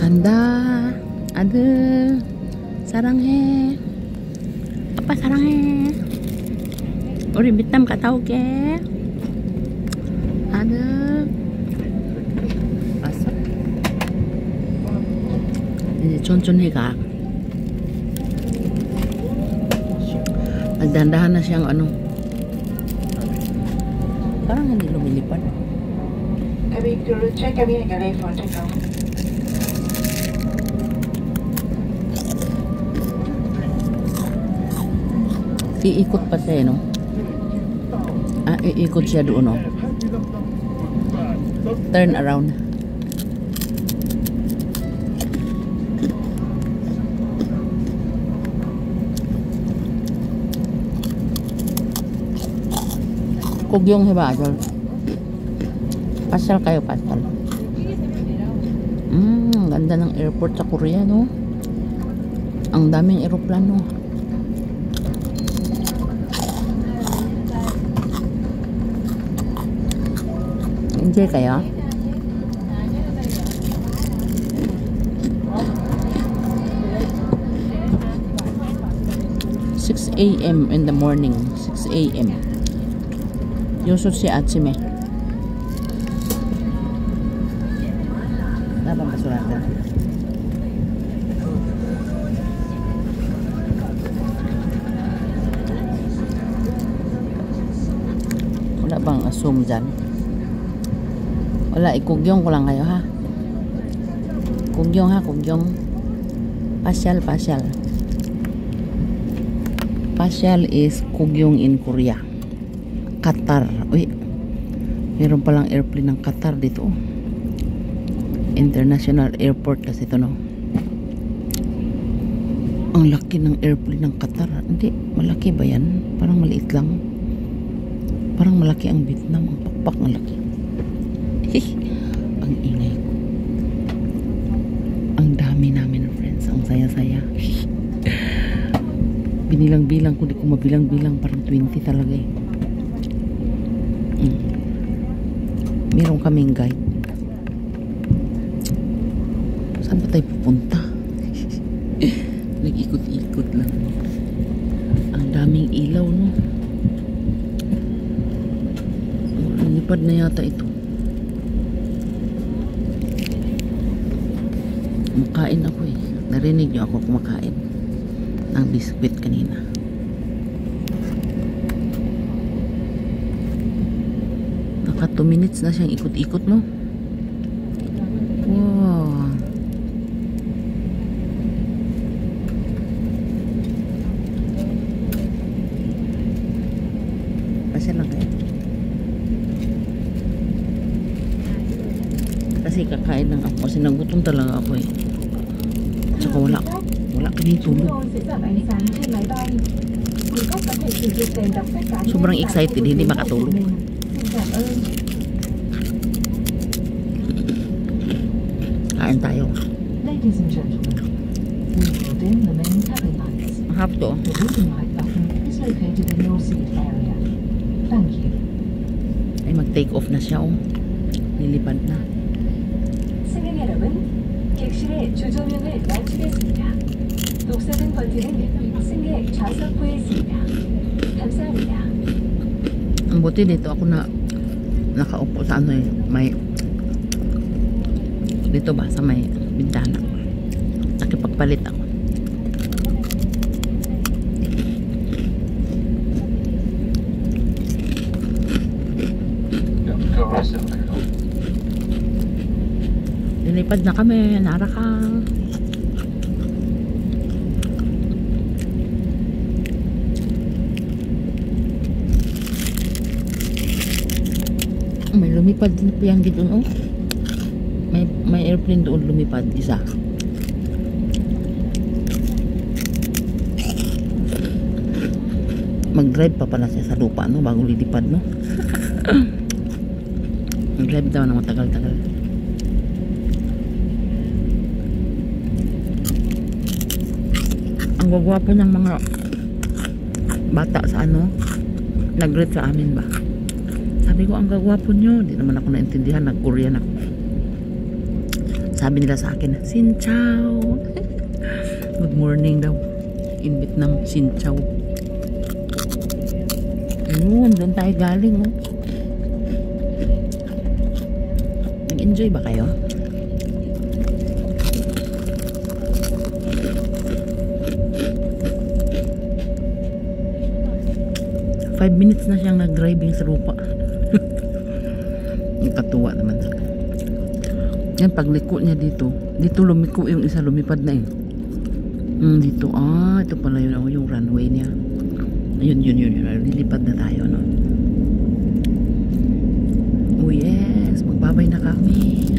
간다. 아들 사랑해. 아빠 사랑해. 우리 밑담 갔다 올게. 아들 왔어? 이제 천천히 가. Nagdandahan na siyang ano. Parang hindi lumilipad. Iikot pa siya, no? Iikot siya doon, no? Turn around. Kugyong hiba, Ajol. Pasyal kayo, pasyal. Ganda ng airport sa Korea, no? Ang daming aeroplano. Enjoy kayo? $6 a.m. in the morning. 6 a.m. Yusuf si Atsime. Napang kasulatan. Wala bang assume dyan? Wala, ikugyong ko lang kayo, ha? Kugyong, ha? Kugyong. Pasyal, pasyal. Pasyal is kugyong in Korea. Qatar. Uy, meron palang airplane ng Qatar dito. International airport kasi ito, no? Ang laki ng airplane ng Qatar. Hindi, malaki ba yan? Parang maliit lang. Parang malaki ang Vietnam. Ang pakpak ng laki. Ang ingay ko. Ang dami namin, friends. Ang saya-saya. Binilang-bilang ko, di ko mabilang-bilang. Parang 20 talaga eh. Meron kaming guide. Saan ba tayo pupunta? Nag-ikot-ikot lang. Ang daming ilaw, no? Lipad na yata ito. Kumakain ako eh. Narinig niyo ako kumakain ng biskwit kanina. Naka 2 minutes na siyang ikot-ikot, no? Wow. Pasya lang kayo. Kasi kakain lang ako. Kasi nagutom talaga ako eh. Saka wala kaming tulog. Sobrang excited, hindi makatulog. Kain tayo. Mahap to. Ay, mag-take off na siya, oh. Nilipad na. 객실의 주조명을 마치겠습니다. 녹색은 버튼은 승객 좌석 부에 있습니다. 감사합니다. Ang buti dito ako na nakaupo sa ano eh, may dito ba sa may bintana. Nakipagpalit ako. Nilipad na kami, narakang. May lumipad din po yan dito, no? May airplane doon lumipad, isa. Mag-drive pa pala siya sa lupa, no? Bago lilipad, no? Mag-drive daw ng matagal-tagal. Ang gagwapo ng mga bata sa ano, nag-greet sa amin ba? Sabi ko, ang gagwapo nyo. Hindi naman ako naintindihan, nag-Korean ako. Sabi nila sa akin, Xin Chào. Good morning daw. In Vietnam, Xin Chào. Doon tayo galing, oh. Nag-enjoy ba kayo? Five minutes na siyang nag-driving sa lupa. Nakatuwa naman. Yan, pagliko niya dito. Dito lumiko yung isa, lumipad na eh. Dito, ito pala yun, yung runway niya. Yun. Lilipad na tayo, no? Oh yes, magbabay na kami.